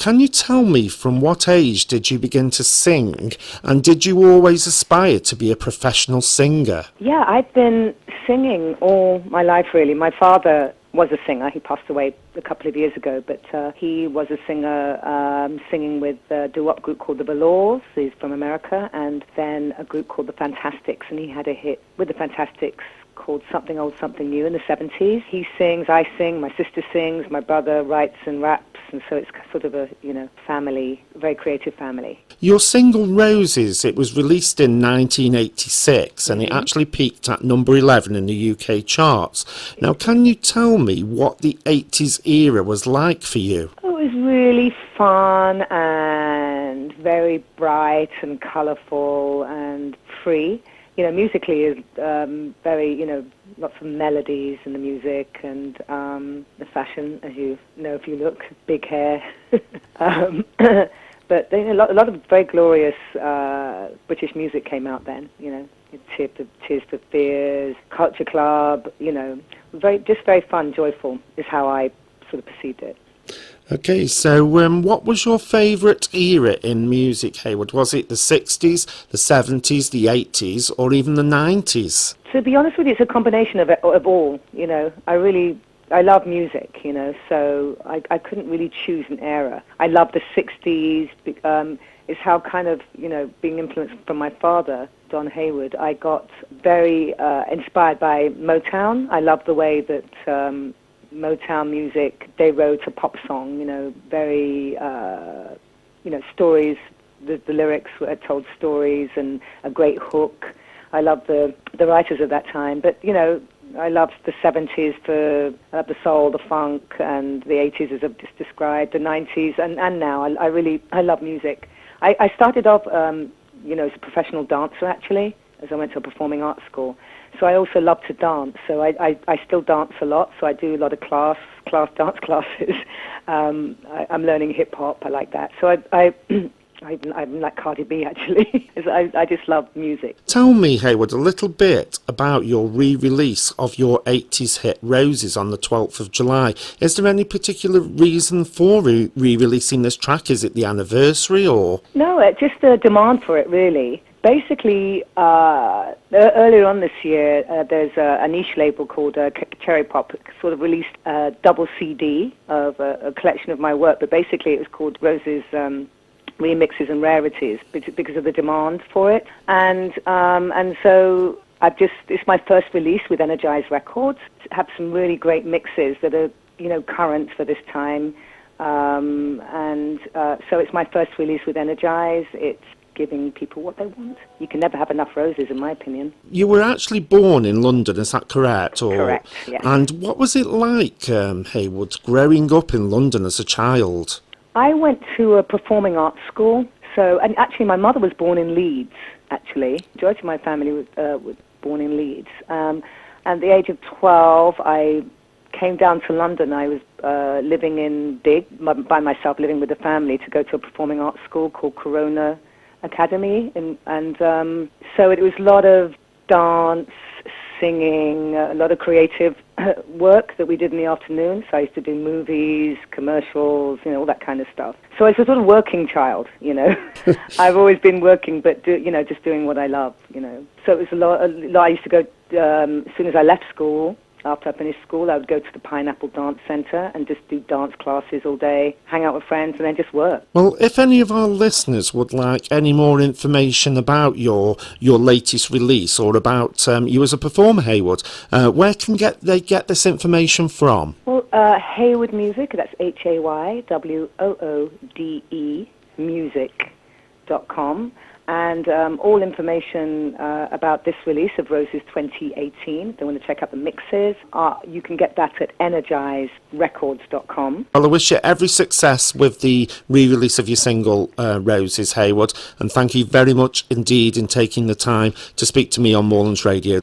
can you tell me from what age did you begin to sing, and did you always aspire to be a professional singer? Yeah, I've been singing all my life, really. My father was a singer. He passed away a couple of years ago, but he was a singer singing with a doo-wop group called the Velours. He's from America, and then a group called the Fantastics, and he had a hit with the Fantastics called Something Old, Something New in the 70s. He sings, I sing, my sister sings, my brother writes and raps, and so it's sort of a, family, very creative family. Your single Roses, it was released in 1986 and it actually peaked at number 11 in the UK charts. Now, can you tell me what the 80s era was like for you? It was really fun and very bright and colourful and free. Musically is very, lots of melodies in the music and the fashion, as you know if you look, big hair. But a lot of very glorious British music came out then, Tears for Fears, Culture Club, very fun, joyful is how I sort of perceived it. Okay, so what was your favourite era in music, Haywoode? Was it the 60s, the 70s, the 80s, or even the 90s? To be honest with you, it's a combination of all, I love music, so I couldn't really choose an era. I love the 60s, it's how kind of, being influenced from my father, Don Haywoode, I got very inspired by Motown. I love the way that Motown music, they wrote a pop song, very, stories, the lyrics told stories and a great hook. I love the writers of that time, but, I loved the 70s for the soul, the funk, and the 80s, as I've just described, the 90s, and now. I love music. I started off, as a professional dancer, actually, as I went to a performing arts school. So I also love to dance. So I still dance a lot. So I do a lot of dance classes. I'm learning hip hop. I like that. So I'm like Cardi B, actually. I just love music. Tell me, Haywoode, a little bit about your re-release of your 80s hit Roses on the 12th of July. Is there any particular reason for re-releasing this track? Is it the anniversary or? No, it's just the demand for it, really. Basically, earlier on this year, there's a niche label called Cherry Pop, sort of released a double CD of a collection of my work, but basically it was called Roses Remixes and Rarities because of the demand for it. And so it's my first release with Energize Records. Have some really great mixes that are, current for this time. So it's my first release with Energize. It's giving people what they want. You can never have enough roses, in my opinion. You were actually born in London, is that correct? Correct, yeah. And what was it like, Haywoode, growing up in London as a child? I went to a performing arts school. And actually my mother was born in Leeds, actually. The majority of my family was born in Leeds. At the age of 12, I came down to London. I was living in by myself, living with a family, to go to a performing arts school called Corona Academy, and so it was a lot of dance, singing, a lot of creative work that we did in the afternoon. So I used to do movies, commercials, all that kind of stuff. So I was a sort of working child, I've always been working, but just doing what I love, So it was a lot. I used to go as soon as I left school. After I finished school, I would go to the Pineapple Dance Centre and just do dance classes all day, hang out with friends, and then just work. Well, if any of our listeners would like any more information about your latest release or about you as a performer, Haywoode, where can they get this information from? Well, Haywoode Music, that's HAYWOODE music.com. And all information about this release of Roses 2018, if they want to check out the mixes, you can get that at energizerecords.com. Well, I wish you every success with the re-release of your single, Roses, Haywoode, and thank you very much indeed in taking the time to speak to me on Moorlands Radio.